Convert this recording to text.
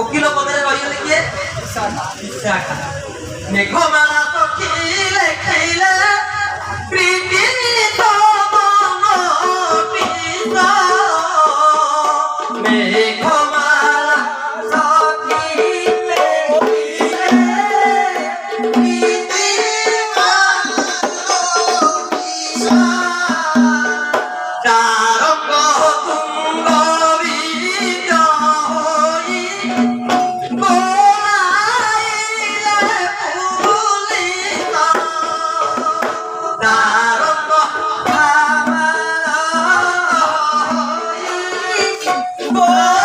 উকিল পদরে রইলে কি বিশাখা মেঘমালা সখিলে খাইলে প্রীতি তো মন পিত মেঘমালা সখিলে প্রীতি চারঙ্গ তুঙ্গ boy.